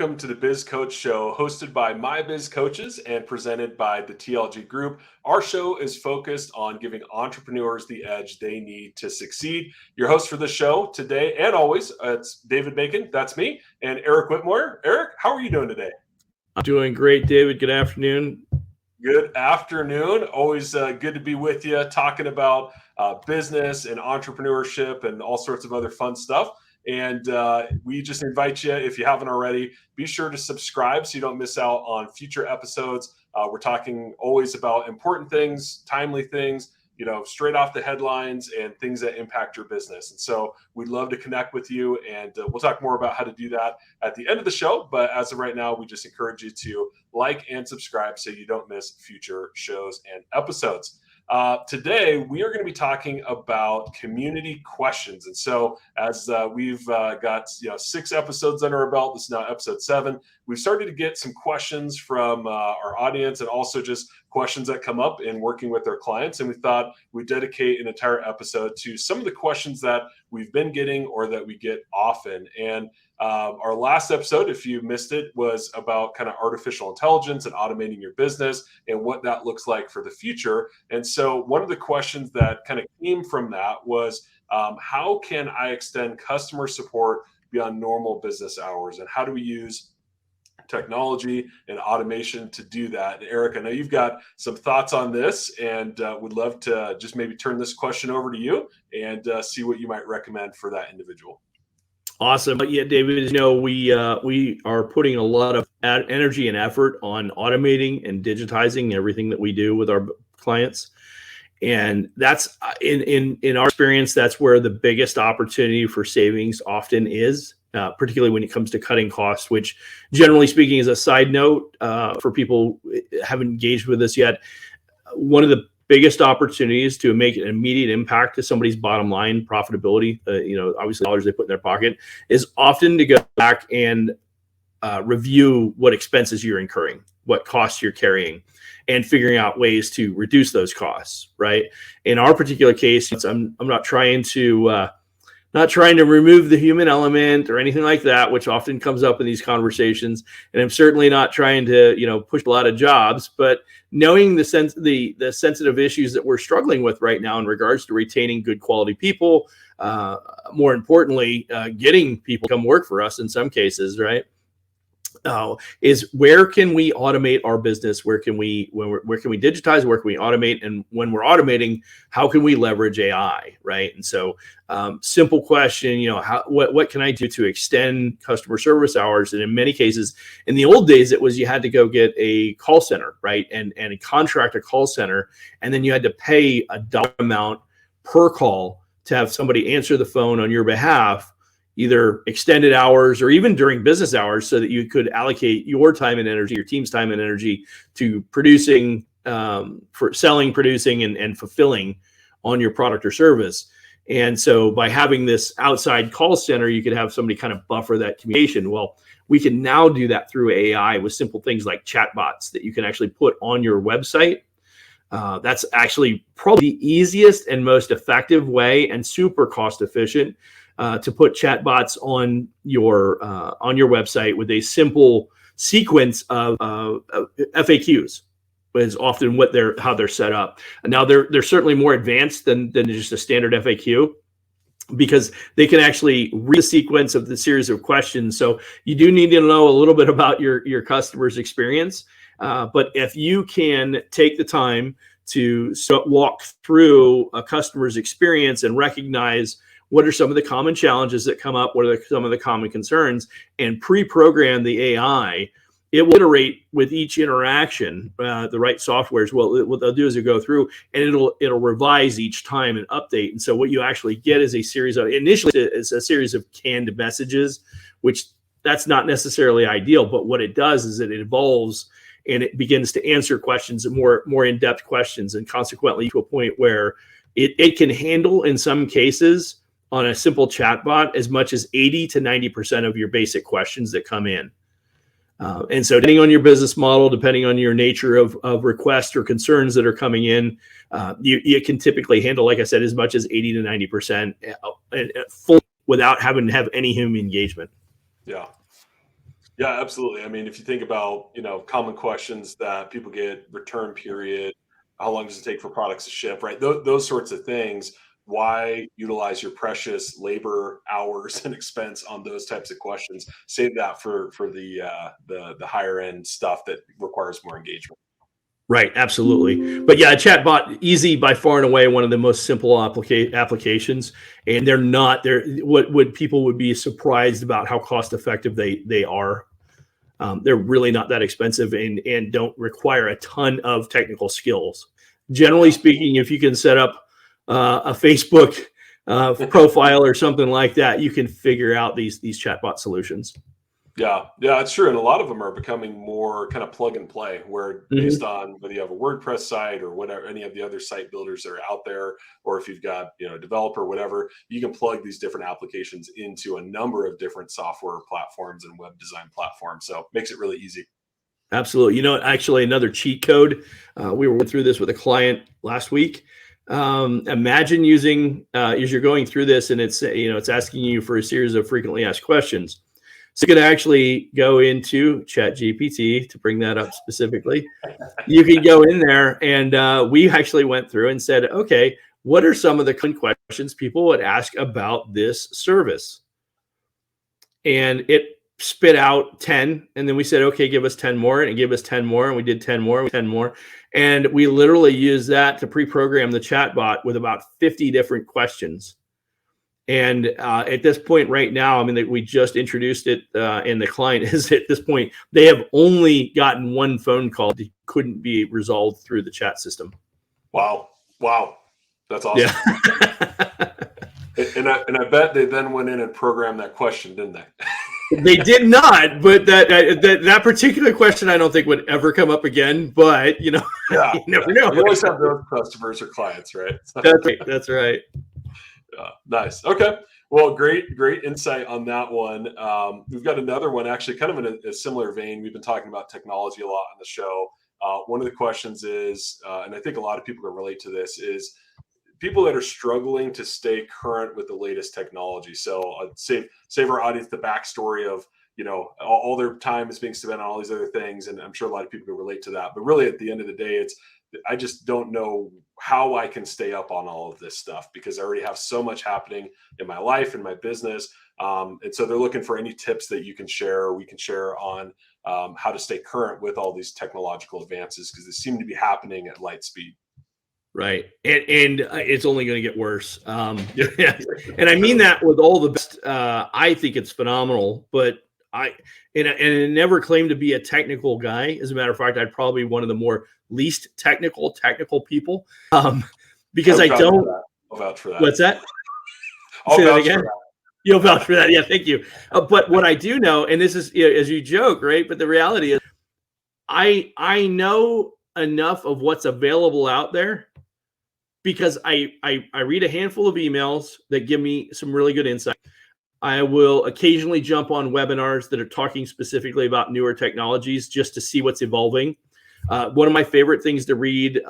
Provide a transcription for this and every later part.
welcome to the Biz Coach Show, hosted by my Biz Coaches and presented by the TLG Group. Our show is focused on giving entrepreneurs the edge they need to succeed. Your host for the show today and always, it's David Bacon, that's me, and Eric Whitmore. Eric, how are you doing today? I'm doing great, David. Good afternoon. Good afternoon. Always good to be with you, talking about business and entrepreneurship and all sorts of other fun stuff. And we just invite you, if you haven't already, be sure to subscribe so you don't miss out on future episodes. We're talking always about important things, timely things, straight off the headlines and things that impact your business. And so we'd love to connect with you, and we'll talk more about how to do that at the end of the show. But as of right now, we just encourage you to like and subscribe so you don't miss future shows and episodes. Today, we are going to be talking about community questions. And so as we've got 6 episodes under our belt, this is now episode 7, we've started to get some questions from our audience and also just questions that come up in working with our clients. And we thought we'd dedicate an entire episode to some of the questions that we've been getting or that we get often. And our last episode, if you missed it, was about kind of artificial intelligence and automating your business and what that looks like for the future. And so one of the questions that kind of came from that was, how can I extend customer support beyond normal business hours? And how do we use technology and automation to do that? And Eric, I know you've got some thoughts on this, and would love to just maybe turn this question over to you and see what you might recommend for that individual. Awesome. But yeah, David, we are putting a lot of energy and effort on automating and digitizing everything that we do with our clients. And that's in our experience, that's where the biggest opportunity for savings often is, particularly when it comes to cutting costs, which generally speaking is a side note for people who haven't engaged with us yet. One of the biggest opportunities to make an immediate impact to somebody's bottom line profitability, obviously dollars they put in their pocket, is often to go back and review what expenses you're incurring, what costs you're carrying, and figuring out ways to reduce those costs. Right. In our particular case, I'm not trying to remove the human element or anything like that, which often comes up in these conversations. And I'm certainly not trying to, push a lot of jobs, but knowing the sensitive issues that we're struggling with right now in regards to retaining good quality people, more importantly, getting people to come work for us in some cases, right? Is where can we automate our business? Where can we digitize? Where can we automate? And when we're automating, how can we leverage AI, right? And so, simple question, what can I do to extend customer service hours? And in many cases, in the old days, it was you had to go get a call center, right, and contract a call center, and then you had to pay a dollar amount per call to have somebody answer the phone on your behalf, either extended hours or even during business hours, so that you could allocate your time and energy, your team's time and energy to producing, for selling, producing, and fulfilling on your product or service. And so by having this outside call center, you could have somebody kind of buffer that communication. Well, we can now do that through AI with simple things like chatbots that you can actually put on your website. That's actually probably the easiest and most effective way and super cost efficient to put chatbots on your website with a simple sequence of FAQs. Is often how they're set up. And now they're certainly more advanced than just a standard FAQ, because they can actually read the sequence of the series of questions. So you do need to know a little bit about your customer's experience. But if you can take the time to walk through a customer's experience and recognize what are some of the common challenges that come up, what are some of the common concerns, and pre-program the AI, it will iterate with each interaction, the right softwares. Well, what they'll do is they'll go through and it'll revise each time and update. And so what you actually get is initially it's a series of canned messages, which that's not necessarily ideal, but what it does is it evolves and it begins to answer questions, more in-depth questions, and consequently to a point where it can handle, in some cases, on a simple chatbot, as much as 80 to 90% of your basic questions that come in. And so depending on your business model, depending on your nature of requests or concerns that are coming in, you can typically handle, like I said, as much as 80 to 90% full without having to have any human engagement. Yeah. Yeah, absolutely. I mean, if you think about, common questions that people get, return period, how long does it take for products to ship, right? Those sorts of things. Why utilize your precious labor hours and expense on those types of questions? Save that for the higher end stuff that requires more engagement. Right, absolutely. But yeah, a chatbot, easy by far and away, one of the most simple applications, and they're what people would be surprised about how cost effective they are. They're really not that expensive and don't require a ton of technical skills. Generally speaking, if you can set up a Facebook profile or something like that, you can figure out these chatbot solutions. Yeah, it's true. And a lot of them are becoming more kind of plug and play, where based Mhm. on whether you have a WordPress site or whatever, any of the other site builders that are out there, or if you've got, a developer, whatever, you can plug these different applications into a number of different software platforms and web design platforms. So it makes it really easy. Absolutely. Actually, another cheat code. We were through this with a client last week. Imagine using as you're going through this, and it's asking you for a series of frequently asked questions. So you can actually go into ChatGPT to bring that up specifically. You can go in there, and we actually went through and said, okay, what are some of the common questions people would ask about this service? And it spit out 10, and then we said, okay, give us 10 more, and it gave us 10 more, and we did 10 more, 10 more, and we literally used that to pre-program the chatbot with about 50 different questions. And at this point right now, I mean, we just introduced it, and the client is at this point, they have only gotten one phone call that couldn't be resolved through the chat system. Wow, that's awesome. Yeah. And I bet they then went in and programmed that question, didn't they? They did not, but that particular question I don't think would ever come up again. But Yeah, you never know. You always have those customers or clients, right? That's right. That's right. Yeah, nice. Okay. Well, great insight on that one. We've got another one, actually, kind of in a similar vein. We've been talking about technology a lot on the show. One of the questions is, and I think a lot of people can relate to this, is people that are struggling to stay current with the latest technology. So save our audience the backstory of, all their time is being spent on all these other things, and I'm sure a lot of people can relate to that. But really, at the end of the day, I just don't know how I can stay up on all of this stuff because I already have so much happening in my life and my business. And so they're looking for any tips that you can share or we can share on how to stay current with all these technological advances because they seem to be happening at light speed. Right. And it's only going to get worse. Yeah. And I mean that with all the best. I think it's phenomenal, but and I never claimed to be a technical guy. As a matter of fact, I'd probably one of the more least technical people. Because I don't. I'll vouch for that. What's that? I'll Say that vouch again. for that. You'll vouch for that. Yeah, thank you. But what I do know, and this is as you joke, right? But the reality is, I know enough of what's available out there because I read a handful of emails that give me some really good insight. I will occasionally jump on webinars that are talking specifically about newer technologies just to see what's evolving. One of my favorite things to read,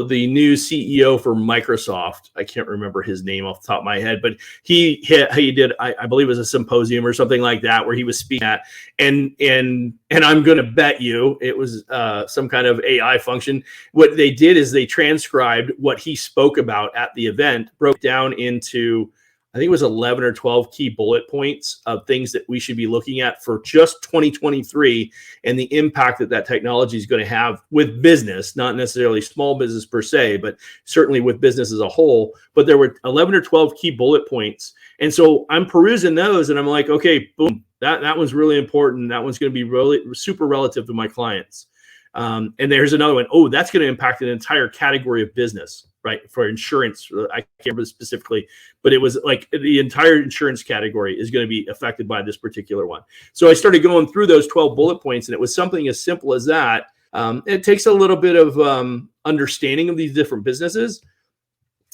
the new CEO for Microsoft. I can't remember his name off the top of my head, but he did, I believe it was a symposium or something like that where he was speaking at, and I'm going to bet you it was some kind of AI function. What they did is they transcribed what he spoke about at the event, broke down into, I think it was 11 or 12 key bullet points of things that we should be looking at for just 2023 and the impact that technology is going to have with business, not necessarily small business per se, but certainly with business as a whole. But there were 11 or 12 key bullet points. And so I'm perusing those and I'm like, okay, boom, that one's really important. That one's going to be really super relative to my clients. And there's another one. Oh, that's going to impact an entire category of business, right? For insurance, I can't remember specifically, but it was like the entire insurance category is going to be affected by this particular one. So I started going through those 12 bullet points, and it was something as simple as that. It takes a little bit of understanding of these different businesses,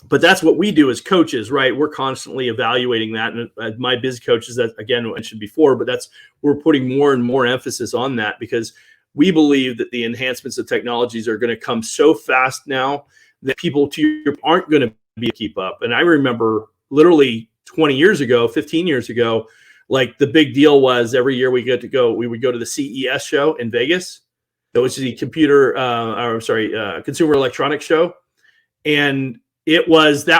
but that's what we do as coaches, right? We're constantly evaluating that. And my Biz Coaches, that again, I mentioned before, but we're putting more and more emphasis on that because we believe that the enhancements of technologies are going to come so fast now that people aren't going to be able to keep up. And I remember literally 20 years ago, 15 years ago, Like the big deal was every year we would go to the CES show in Vegas, which is the Consumer Electronics Show. And that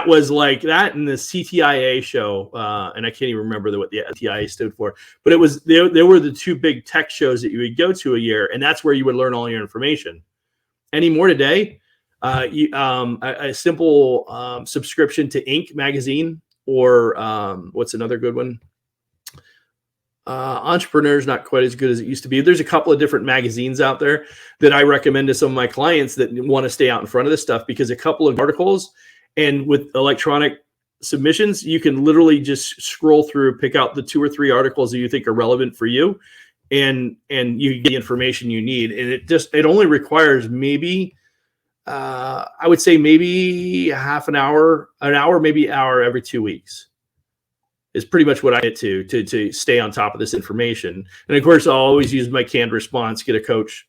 was like that in the CTIA show. And I can't even remember what the TIA stood for, but there were the two big tech shows that you would go to a year. And that's where you would learn all your information. Anymore today, a simple subscription to Inc. magazine, or what's another good one? Entrepreneur's not quite as good as it used to be. There's a couple of different magazines out there that I recommend to some of my clients that want to stay out in front of this stuff, because a couple of articles, and with electronic submissions, you can literally just scroll through, pick out the 2 or 3 articles that you think are relevant for you, and you get the information you need. And it only requires maybe I would say maybe half an hour, maybe an hour every 2 weeks is pretty much what I get to stay on top of this information. And of course, I'll always use my canned response, get a coach.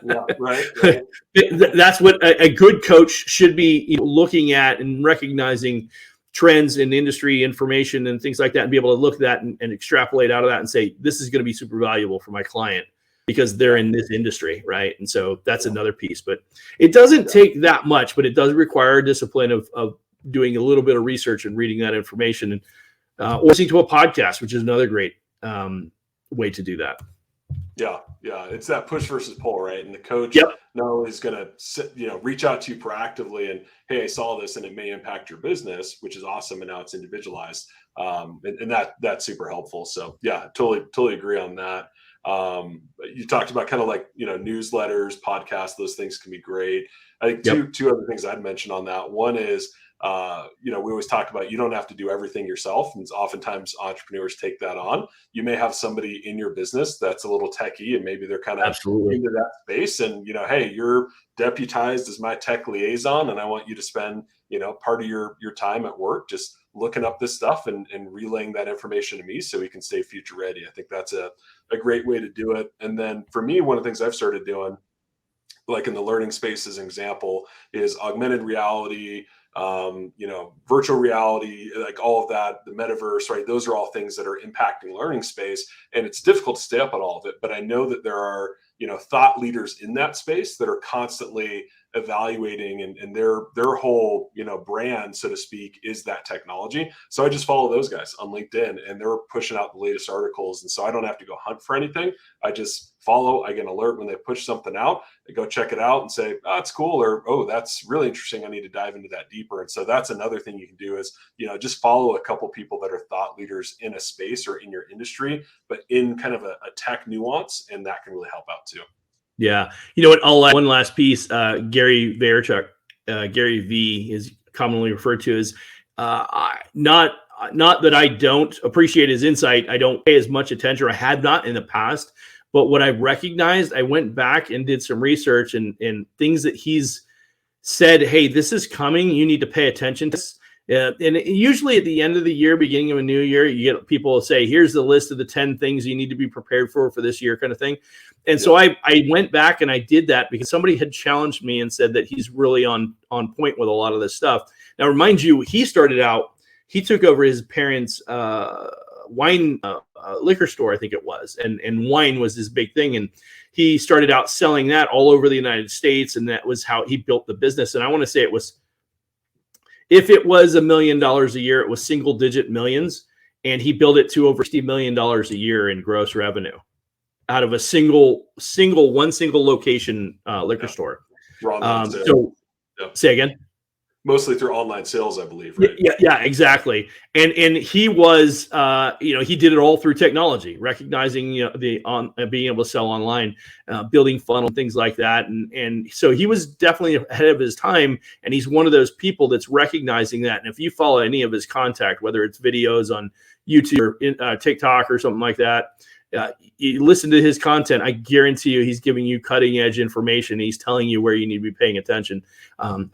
Yeah, right. That's what a good coach should be looking at, and recognizing trends in industry information and things like that, and be able to look at that and extrapolate out of that and say, this is going to be super valuable for my client because they're in this industry, right? And so that's another piece. But it doesn't take that much, but it does require a discipline of doing a little bit of research and reading that information, and or listening to a podcast, which is another great way to do that. Yeah. It's that push versus pull, right? And the coach is going to reach out to you proactively and, hey, I saw this and it may impact your business, which is awesome. And now it's individualized. And that's super helpful. So yeah, totally agree on that. You talked about kind of like, newsletters, podcasts, those things can be great. I think two other things I'd mention on that. One is, we always talk about, you don't have to do everything yourself. And oftentimes entrepreneurs take that on. You may have somebody in your business that's a little techie, and maybe they're kind of into that space. And, hey, you're deputized as my tech liaison, and I want you to spend, part of your time at work just looking up this stuff and relaying that information to me so we can stay future ready. I think that's a great way to do it. And then for me, one of the things I've started doing, like in the learning space as an example, is augmented reality, virtual reality, like all of that, the metaverse, right? Those are all things that are impacting learning space, and it's difficult to stay up on all of it. But I know that there are, thought leaders in that space that are constantly evaluating, and their whole, brand, so to speak, is that technology. So I just follow those guys on LinkedIn, and they're pushing out the latest articles. And so I don't have to go hunt for anything. I just follow, I get an alert when they push something out. I go check it out and say, oh, it's cool. Or, oh, that's really interesting. I need to dive into that deeper. And so that's another thing you can do is, just follow a couple people that are thought leaders in a space or in your industry, but in kind of a tech nuance. And that can really help out too. Yeah. You know what? I'll add one last piece. Gary Vaynerchuk, Gary V is commonly referred to as not that I don't appreciate his insight. I don't pay as much attention, or I had not in the past. But what I recognized, I went back and did some research and things that he's said, hey, this is coming. You need to pay attention to this. And usually at the end of the year, beginning of a new year, you get people say, here's the list of the 10 things you need to be prepared for this year, kind of thing. And so I went back and I did that because somebody had challenged me and said that he's really on point with a lot of this stuff. Now, remind you, he took over his parents' wine liquor store, I think it was, and wine was his big thing. And he started out selling that all over the United States. And that was how he built the business. And I want to say if it was $1 million a year, it was single digit millions. And he built it to over $60 million a year in gross revenue out of a single location liquor store. Say again. Mostly through online sales, I believe. Right? Yeah, exactly. And he was, he did it all through technology, recognizing, being able to sell online, building funnel, things like that. And so he was definitely ahead of his time. And he's one of those people that's recognizing that. And if you follow any of his content, whether it's videos on YouTube or TikTok or something like that, you listen to his content, I guarantee you he's giving you cutting edge information. He's telling you where you need to be paying attention.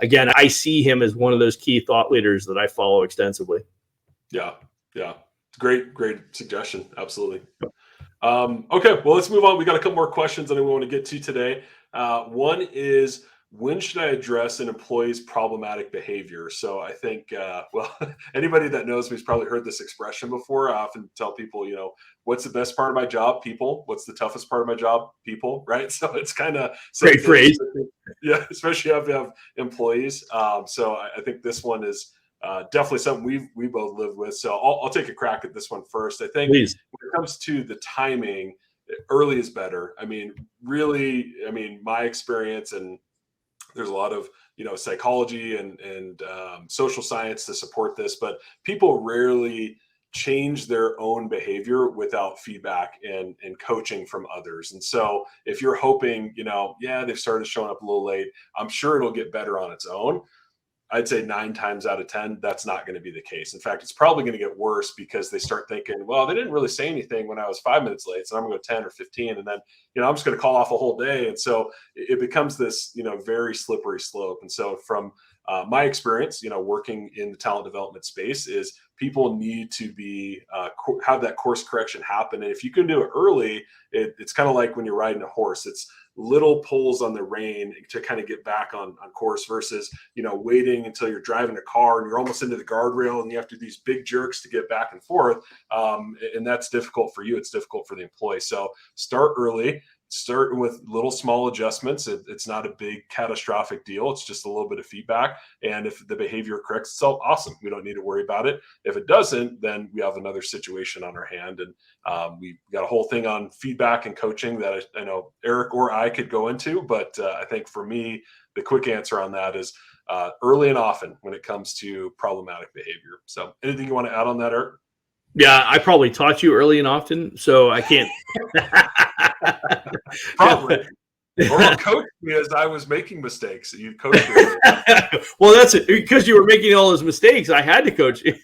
Again, I see him as one of those key thought leaders that I follow extensively. Yeah. Great suggestion. Absolutely. Okay, well, let's move on. We got a couple more questions that we want to get to today. One is, when should I address an employee's problematic behavior? So I think, well, anybody that knows me has probably heard this expression before. I often tell people, what's the best part of my job? People. What's the toughest part of my job? People. Right. So it's kind of great phrase. Yeah, especially if you have employees. So I think this one is definitely something we both live with. So I'll take a crack at this one first. I think Please. when it comes to the timing, early is better. Really, my experience, and there's a lot of psychology and social science to support this, but people rarely change their own behavior without feedback and coaching from others. And so if you're hoping, they've started showing up a little late, I'm sure it'll get better on its own. I'd say 9 times out of 10, that's not going to be the case. In fact, it's probably going to get worse because they start thinking, well, they didn't really say anything when I was 5 minutes late, so I'm going to go 10 or 15, and then, I'm just going to call off a whole day. And so it becomes this, very slippery slope. And so from my experience, working in the talent development space, is people need to be have that course correction happen. And if you can do it early, it's kind of like when you're riding a horse. It's little pulls on the rein to kind of get back on course versus, waiting until you're driving a car and you're almost into the guardrail and you have to do these big jerks to get back and forth. And that's difficult for you. It's difficult for the employee. So start early. Start with little small adjustments. It's not a big catastrophic deal. It's just a little bit of feedback. And if the behavior corrects itself, awesome. We don't need to worry about it. If it doesn't, then we have another situation on our hand. And we got a whole thing on feedback and coaching that I know Eric or I could go into. But I think for me, the quick answer on that is early and often when it comes to problematic behavior. So anything you want to add on that, Eric? Yeah, I probably taught you early and often, so I can't. Probably. Or coached me as I was making mistakes. You coached me. Well, that's it. Because you were making all those mistakes, I had to coach you.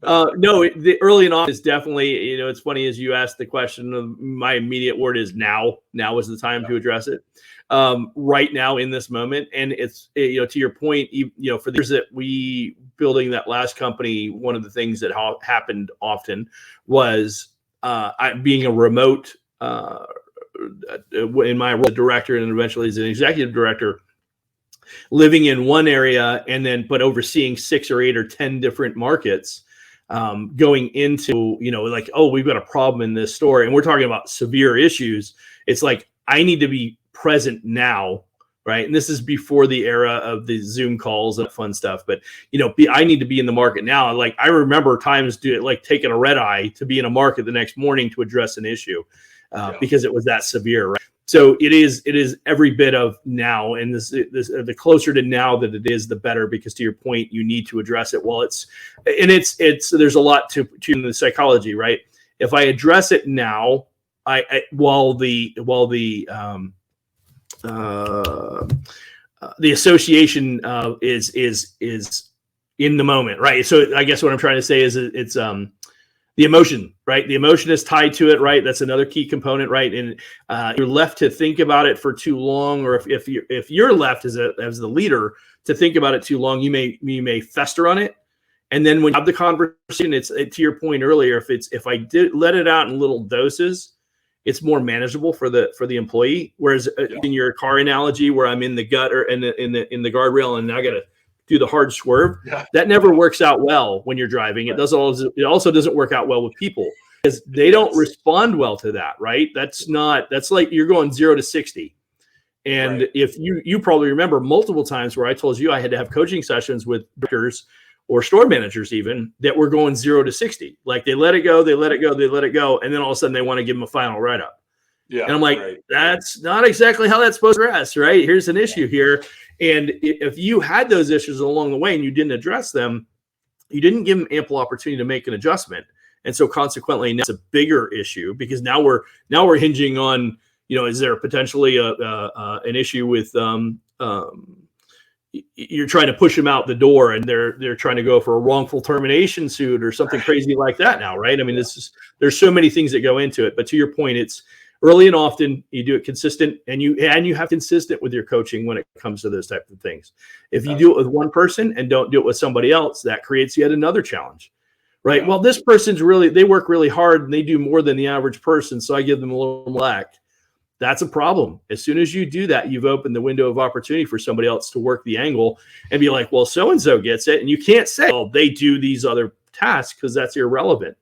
No, the early and often is definitely, it's funny as you asked the question, my immediate word is now. Now is the time to address it. Right now in this moment. And it's, to your point, for the years that we building that last company, one of the things that happened often was being a remote, in my role as a director and eventually as an executive director, living in one area and then, but overseeing 6 or 8 or 10 different markets, going into, like, oh, we've got a problem in this store and we're talking about severe issues. It's like, I need to be present now, right? And this is before the era of the Zoom calls and fun stuff. But I need to be in the market now. Like I remember times taking a red eye to be in a market the next morning to address an issue because it was that severe, right? So it is every bit of now, and this the closer to now that it is, the better. Because to your point, you need to address it. Well, it's there's a lot to the psychology, right? If I address it now, while the association is in the moment, right? So I guess what I'm trying to say is it's the emotion, right? The emotion is tied to it, right? That's another key component, right? And you're left to think about it for too long, or if you're left as the leader to think about it too long, you may fester on it. And then when you have the conversation, it's to your point earlier, if I did let it out in little doses, it's more manageable for the employee. Whereas in your car analogy, where I'm in the gut or in the guardrail, and I got to do the hard swerve, that never works out well when you're driving. It also doesn't work out well with people because they don't respond well to that, right? That's like you're going 0 to 60. And if you probably remember multiple times where I told you I had to have coaching sessions with directors or store managers even that were going 0 to 60. Like they let it go. And then all of a sudden they want to give them a final write-up. Yeah. And I'm like, that's not exactly how that's supposed to rest, right? Here's an issue here. And if you had those issues along the way and you didn't address them, you didn't give them ample opportunity to make an adjustment. And so consequently, now it's a bigger issue because now we're hinging on, is there potentially an issue with you're trying to push them out the door and they're trying to go for a wrongful termination suit or something crazy like that now, right? I mean, there's so many things that go into it. But to your point, it's early and often. You do it consistent, and you have consistent with your coaching when it comes to those types of things. If you do it with one person and don't do it with somebody else, that creates yet another challenge, right? Yeah. Well, this person's they work really hard and they do more than the average person, so I give them a little slack. That's a problem. As soon as you do that, you've opened the window of opportunity for somebody else to work the angle and be like, well, so-and-so gets it. And you can't say, oh, they do these other tasks, because that's irrelevant.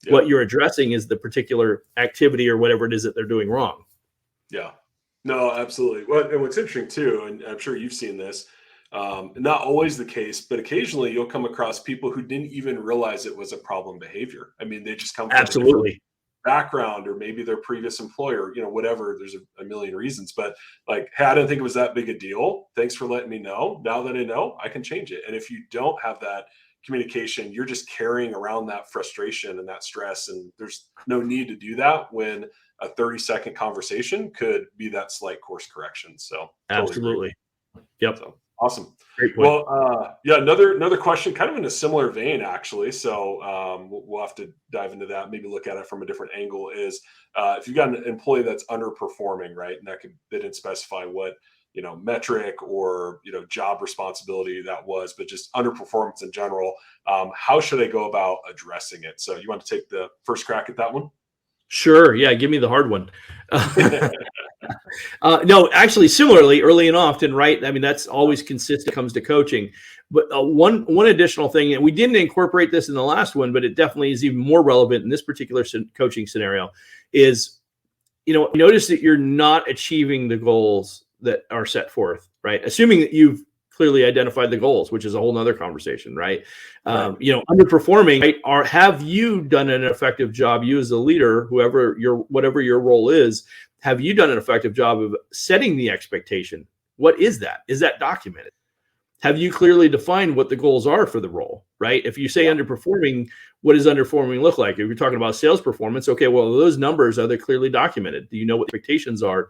Yeah. What you're addressing is the particular activity or whatever it is that they're doing wrong. Yeah, no, absolutely. Well, and what's interesting too, and I'm sure you've seen this, not always the case, but occasionally you'll come across people who didn't even realize it was a problem behavior. I mean, they just come from absolutely background, or maybe their previous employer, whatever. There's a million reasons, but like, hey, I didn't think it was that big a deal. Thanks for letting me know. Now that I know, I can change it. And if you don't have that communication, you're just carrying around that frustration and that stress. And there's no need to do that when a 30-second conversation could be that slight course correction. So absolutely. Totally. Yep. So, awesome. Great point. Well, yeah, another question kind of in a similar vein, actually. So we'll have to dive into that, maybe look at it from a different angle, is if you've got an employee that's underperforming, right? And they didn't specify what, metric or, job responsibility that was, but just underperformance in general. How should I go about addressing it? So you want to take the first crack at that one? Sure. Yeah. Give me the hard one. No, actually, similarly, early and often, right? I mean, that's always consistent comes to coaching. But one additional thing, and we didn't incorporate this in the last one, but it definitely is even more relevant in this particular coaching scenario, is, notice that you're not achieving the goals that are set forth, right? Assuming that you've clearly identified the goals, which is a whole nother conversation, right? Underperforming, right? Have you done an effective job, you as a leader, whatever your role is, have you done an effective job of setting the expectation? What is that? Is that documented? Have you clearly defined what the goals are for the role, right? If you say underperforming, what does underperforming look like? If you're talking about sales performance, okay, well, those numbers, are they clearly documented? Do you know what the expectations are?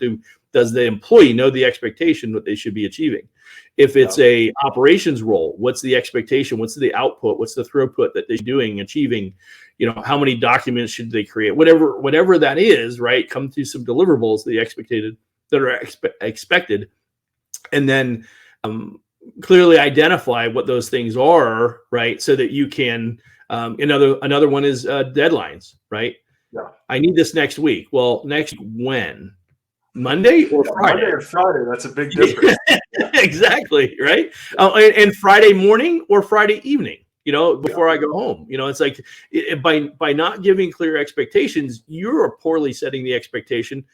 Does the employee know the expectation, what they should be achieving? If it's a operations role, what's the expectation? What's the output? What's the throughput that they're doing, achieving? How many documents should they create? Whatever that is, right? Come to some deliverables that are expected, and then clearly identify what those things are, right? So that you can. Another one is deadlines, right? Yeah. I need this next week. Well, next week when? Monday or Friday? Monday or Friday. That's a big difference. Exactly, right? And Friday morning or Friday evening, before I go home. It's like by not giving clear expectations, you're poorly setting the expectation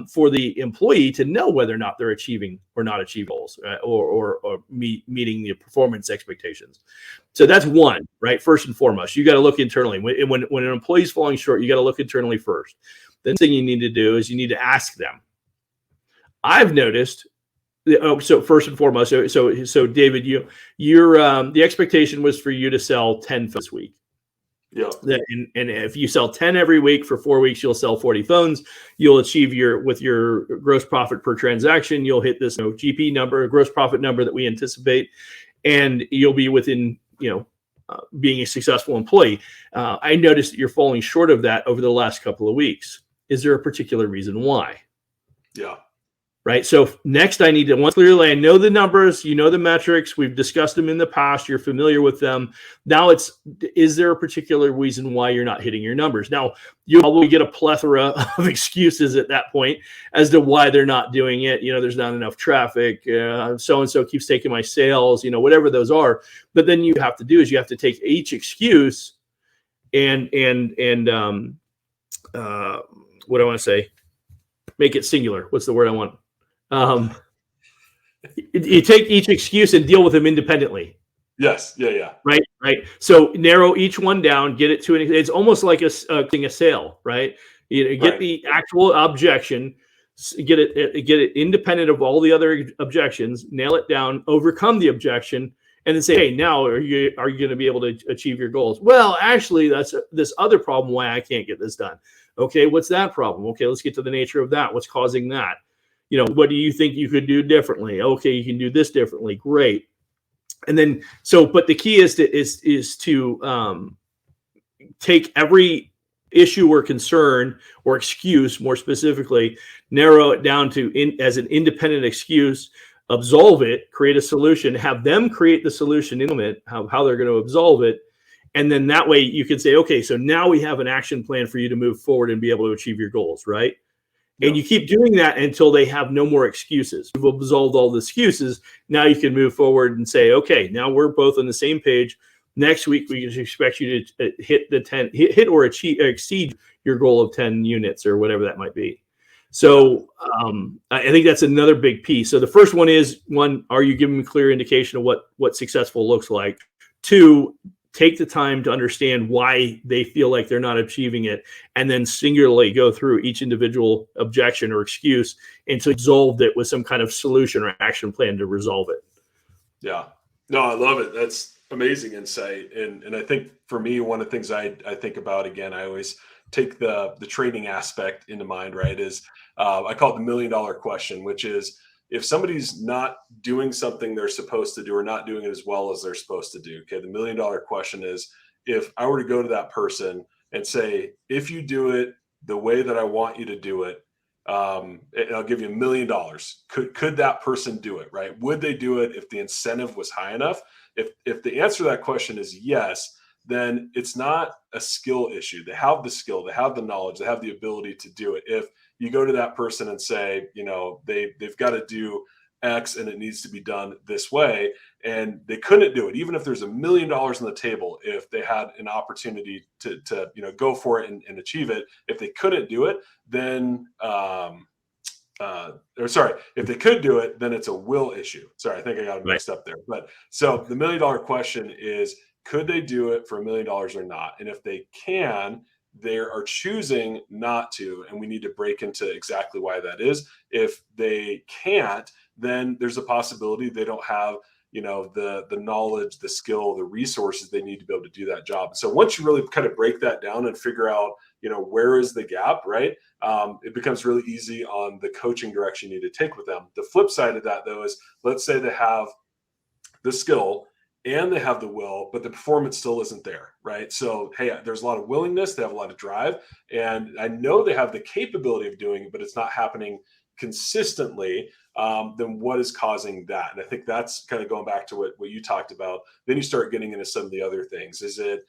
for the employee to know whether or not they're achieving or not achieving goals, or meeting the performance expectations. So that's one, right? First and foremost, you got to look internally. When an employee's falling short, you got to look internally first. The thing you need to do is you need to ask them. I've noticed. So first and foremost, so David, your the expectation was for you to sell 10 this week. Yeah. And if you sell 10 every week for 4 weeks, you'll sell 40 phones. You'll achieve with your gross profit per transaction. You'll hit this GP number, gross profit number that we anticipate, and you'll be within, being a successful employee. I noticed that you're falling short of that over the last couple of weeks. Is there a particular reason why? Yeah. Right. So next I need to, once clearly I know the numbers, the metrics, we've discussed them in the past, you're familiar with them. Now is there a particular reason why you're not hitting your numbers? Now you'll probably get a plethora of excuses at that point as to why they're not doing it. There's not enough traffic. So-and-so keeps taking my sales, whatever those are. But then you have to do is you have to take each excuse and what do I want to say? Make it singular. What's the word I want? You take each excuse and deal with them independently. Yes. Yeah. Right. So narrow each one down, get it to it's almost like a sale, right? Get the actual objection, get it independent of all the other objections, nail it down, overcome the objection, and then say, hey, now are you going to be able to achieve your goals? Well, actually, that's this other problem why I can't get this done. Okay, what's that problem? Okay, let's get to the nature of that. What's causing that? What do you think you could do differently? Okay, you can do this differently. Great. And then, but the key is to take every issue or concern or excuse, more specifically, narrow it down to as an independent excuse, absolve it, create a solution, have them create the solution, implement how they're going to absolve it. And then that way you can say, okay, so now we have an action plan for you to move forward and be able to achieve your goals, right? And you keep doing that until they have no more excuses. You've absolved all the excuses. Now you can move forward and say, okay, now we're both on the same page. Next week, we can expect you to hit or exceed your goal of 10 units or whatever that might be. So I think that's another big piece. So the first one is, one, are you giving a clear indication of what successful looks like? Two, take the time to understand why they feel like they're not achieving it, and then singularly go through each individual objection or excuse until resolve it with some kind of solution or action plan to resolve it. Yeah. No, I love it. That's amazing insight. And I think for me, one of the things I think about, again, I always take the training aspect into mind, right? Is I call it the $1 million question, which is, if somebody's not doing something they're supposed to do or not doing it as well as they're supposed to do, okay, the $1 million question is, if I were to go to that person and say, if you do it the way that I want you to do it, and I'll give you $1 million, could that person do it, right? Would they do it if the incentive was high enough? If the answer to that question is yes, then it's not a skill issue. They have the skill, they have the knowledge, they have the ability to do it. If you go to that person and say, they've got to do X and it needs to be done this way, and they couldn't do it, even if there's $1 million on the table, if they had an opportunity to go for it and achieve it, if they couldn't do it, then if they could do it, then it's a will issue. Sorry, I think I got it mixed up there. But so the $1 million question is, could they do it for $1 million or not? And if they can, they are choosing not to, and we need to break into exactly why that is. If they can't, then there's a possibility they don't have the knowledge, the skill, the resources they need to be able to do that job. So once you really kind of break that down and figure out where is the gap, right, it becomes really easy on the coaching direction you need to take with them. The flip side of that, though, is, let's say they have the skill and they have the will, but the performance still isn't there, right? So, hey, there's a lot of willingness, they have a lot of drive, and I know they have the capability of doing it, but it's not happening consistently. Then what is causing that? And I think that's kind of going back to what you talked about. Then you start getting into some of the other things. Is it,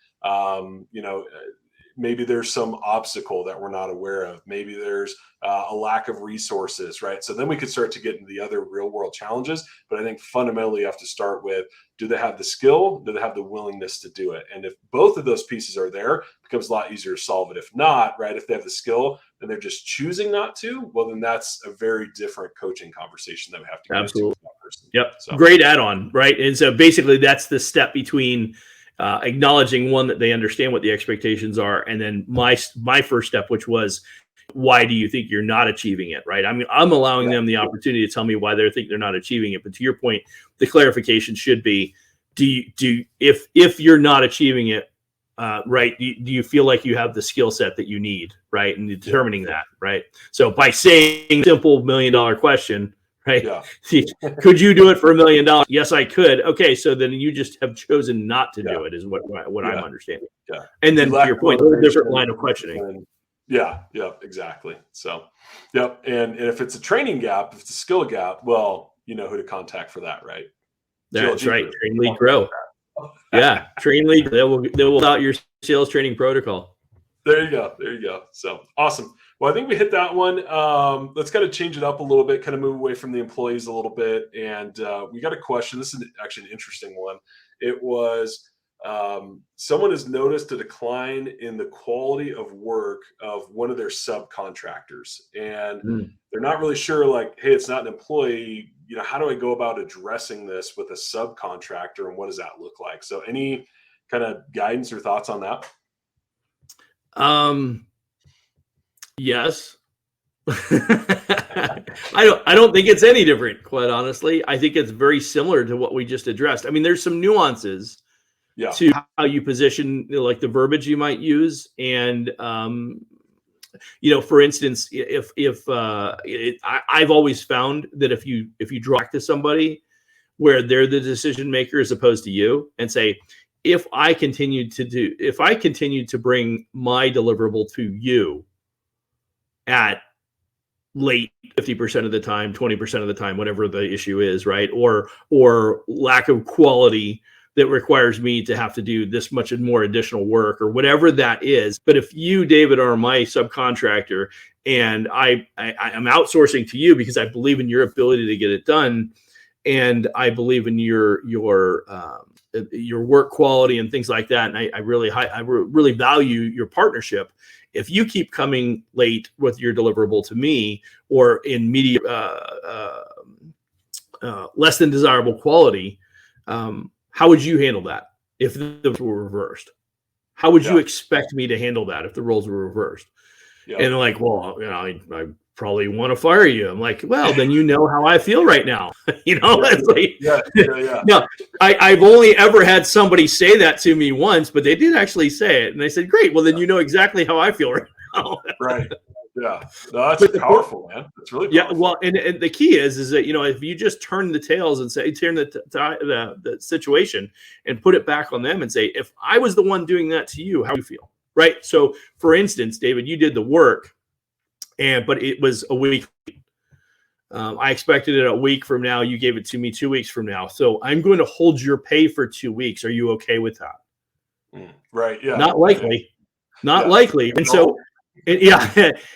maybe there's some obstacle that we're not aware of. Maybe there's a lack of resources, right? So then we could start to get into the other real world challenges. But I think fundamentally you have to start with, do they have the skill? Do they have the willingness to do it? And if both of those pieces are there, it becomes a lot easier to solve it. If not, right, if they have the skill and they're just choosing not to, well, then that's a very different coaching conversation that we have to get into with that person. Yep. So. Great add-on, right? And so basically that's the step between acknowledging, one, that they understand what the expectations are, and then my first step, which was, why do you think you're not achieving it, right? I mean, I'm allowing them the opportunity to tell me why they think they're not achieving it. But to your point, the clarification should be, if you're not achieving it, right, do you feel like you have the skill set that you need, right? And determining that, right? So by saying simple $1 million question, right? Yeah. Could you do it for $1 million? Yes, I could. Okay, so then you just have chosen not to do it, is what I'm understanding. Yeah. And then to your point, a different line of questioning. Yeah, exactly. So, and if it's a training gap, if it's a skill gap, well, you know who to contact for that, right? That's right. Train, lead, grow. Yeah, train, lead. They will out your sales training protocol. There you go. So awesome. Well, I think we hit that one. Let's kind of change it up a little bit, kind of move away from the employees a little bit. And we got a question. This is actually an interesting one. It was, someone has noticed a decline in the quality of work of one of their subcontractors. And they're not really sure, like, hey, it's not an employee. How do I go about addressing this with a subcontractor, and what does that look like? So any kind of guidance or thoughts on that? Yes. I don't think it's any different, quite honestly. I think it's very similar to what we just addressed. I mean, there's some nuances to how you position, like the verbiage you might use. And, for instance, I've always found that if you talk to somebody where they're the decision maker as opposed to you, and say, if I continue to bring my deliverable to you at late 50% of the time, 20% of the time, whatever the issue is, right? Or lack of quality that requires me to have to do this much and more additional work or whatever that is. But if you, David, are my subcontractor and I'm outsourcing to you because I believe in your ability to get it done, and I believe in your work quality and things like that, and I really value your partnership. If you keep coming late with your deliverable to me or in less than desirable quality, how would you handle that if the were reversed? How would you expect me to handle that if the roles were reversed? And they're like, well, I probably want to fire you. I'm like, well, then you know how I feel right now. It's like, no, I've only ever had somebody say that to me once, but they did actually say it. And I said, great. Well, then you know exactly how I feel right now. Right. Yeah. No, that's powerful, man. That's really powerful. Yeah. Well, and the key is that, if you just turn the tails and say, turn the situation and put it back on them and say, if I was the one doing that to you, how do you feel? Right. So for instance, David, you did the work but it was a week. I expected it a week from now. You gave it to me 2 weeks from now. So I'm going to hold your pay for 2 weeks. Are you okay with that? Right. Yeah. Not likely. Not likely. And so,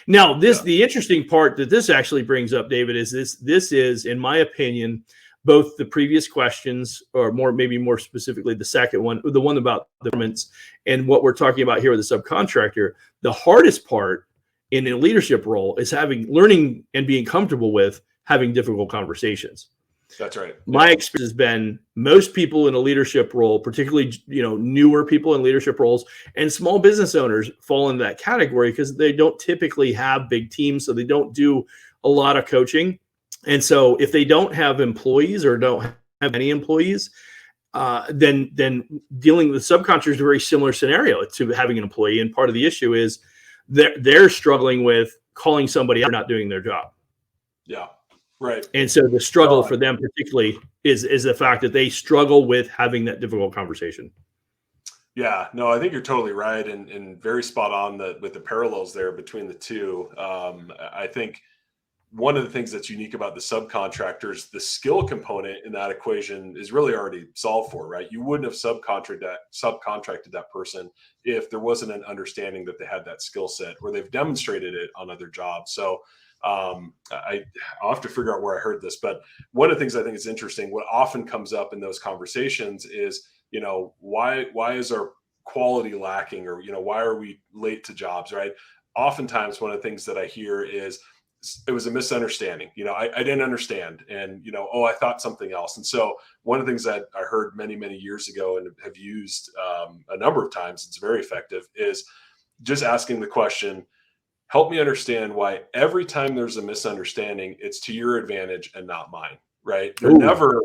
now the interesting part that this actually brings up, David, is this is, in my opinion, both the previous questions, or maybe more specifically, the second one, the one about the performance, and what we're talking about here with the subcontractor. The hardest part in a leadership role is learning and being comfortable with having difficult conversations. That's right. My experience has been most people in a leadership role, particularly, newer people in leadership roles and small business owners, fall into that category because they don't typically have big teams. So they don't do a lot of coaching. And so if they don't have employees or don't have any employees, then dealing with subcontractors is a very similar scenario to having an employee. And part of the issue is they're struggling with calling somebody out not doing their job. Yeah. Right. And so the struggle for them particularly is the fact that they struggle with having that difficult conversation. Yeah, no, I think you're totally right. And very spot on with the parallels there between the two. I think one of the things that's unique about the subcontractors, the skill component in that equation is really already solved for, right? You wouldn't have subcontracted that person if there wasn't an understanding that they had that skill set or they've demonstrated it on other jobs. So I'll have to figure out where I heard this, but one of the things I think is interesting, what often comes up in those conversations is, why is our quality lacking, or, why are we late to jobs, right? Oftentimes one of the things that I hear is, it was a misunderstanding. I didn't understand. And, I thought something else. And so one of the things that I heard many, many years ago and have used a number of times, it's very effective, is just asking the question, help me understand why every time there's a misunderstanding, it's to your advantage and not mine, right? They're never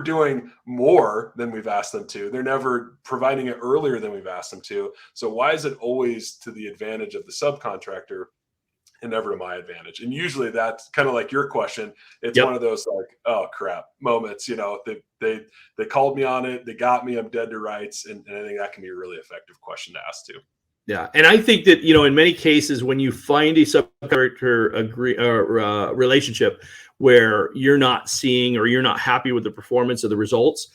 doing more than we've asked them to. They're never providing it earlier than we've asked them to. So why is it always to the advantage of the subcontractor and never to my advantage? And usually that's kind of like your question. It's one of those like, oh crap moments, they called me on it. They got me, I'm dead to rights. And I think that can be a really effective question to ask too. Yeah. And I think that, in many cases, when you find a subcontractor relationship where you're not seeing or you're not happy with the performance of the results,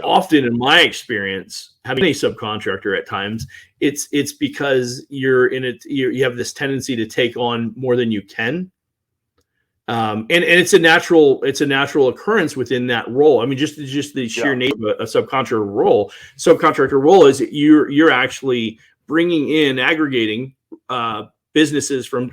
often in my experience, having a subcontractor at times, it's because you're in it. You have this tendency to take on more than you can. And it's a natural occurrence within that role. I mean, just the sheer nature of a subcontractor role is that you're actually bringing in, aggregating business from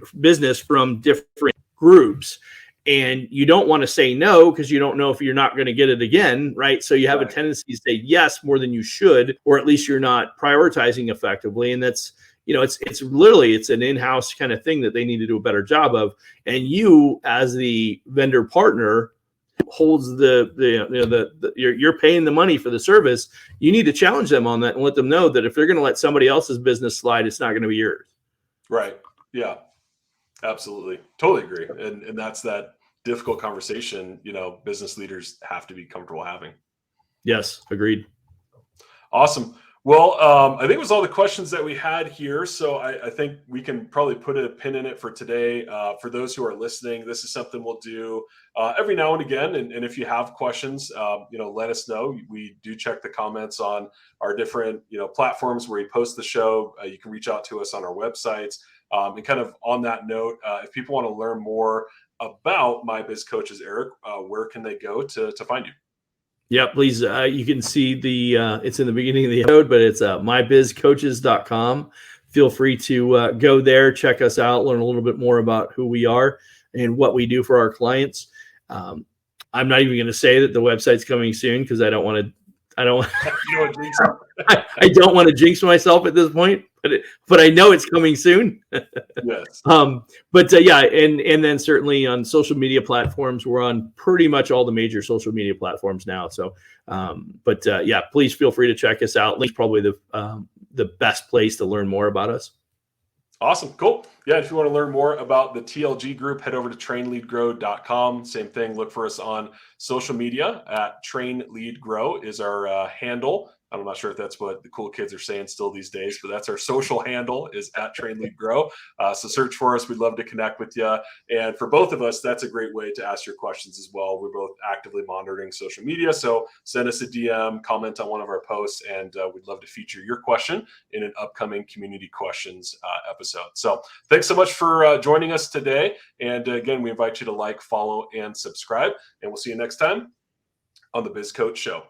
different groups, and you don't want to say no because you don't know if you're not going to get it again, right? So you have a tendency to say yes more than you should, or at least you're not prioritizing effectively, and that's it's literally an in-house kind of thing that they need to do a better job of. And you, as the vendor partner, holds you're paying the money for the service. You need to challenge them on that and let them know that if they're going to let somebody else's business slide, it's not going to be yours. Right. Yeah, absolutely. Totally agree. And that's that difficult conversation, business leaders have to be comfortable having. Yes. Agreed. Awesome. Well, I think it was all the questions that we had here. So I think we can probably put a pin in it for today. For those who are listening, this is something we'll do every now and again. And if you have questions, let us know. We do check the comments on our different, platforms where we post the show. You can reach out to us on our websites. And kind of on that note, if people want to learn more about My Biz Coaches, Eric, where can they go to find you? Yeah, please. You can see it's in the beginning of the episode, but it's mybizcoaches.com. Feel free to go there, check us out, learn a little bit more about who we are and what we do for our clients. I'm not even going to say that the website's coming soon because I don't want to. I don't want to jinx myself at this point, but I know it's coming soon. Yes. Yeah, and then certainly on social media platforms, we're on pretty much all the major social media platforms now. So, yeah, please feel free to check us out. Link's probably the best place to learn more about us. Awesome. Cool. Yeah. If you want to learn more about the TLG group, head over to trainleadgrow.com. Same thing. Look for us on social media at trainleadgrow is our handle. I'm not sure if that's what the cool kids are saying still these days, but that's our social handle is at trainleadgrow. So search for us. We'd love to connect with you. And for both of us, that's a great way to ask your questions as well. We're both actively monitoring social media. So send us a DM, comment on one of our posts, and we'd love to feature your question in an upcoming community questions episode. So thanks so much for joining us today. And again, we invite you to like, follow, and subscribe. And we'll see you next time on the Biz Coach Show.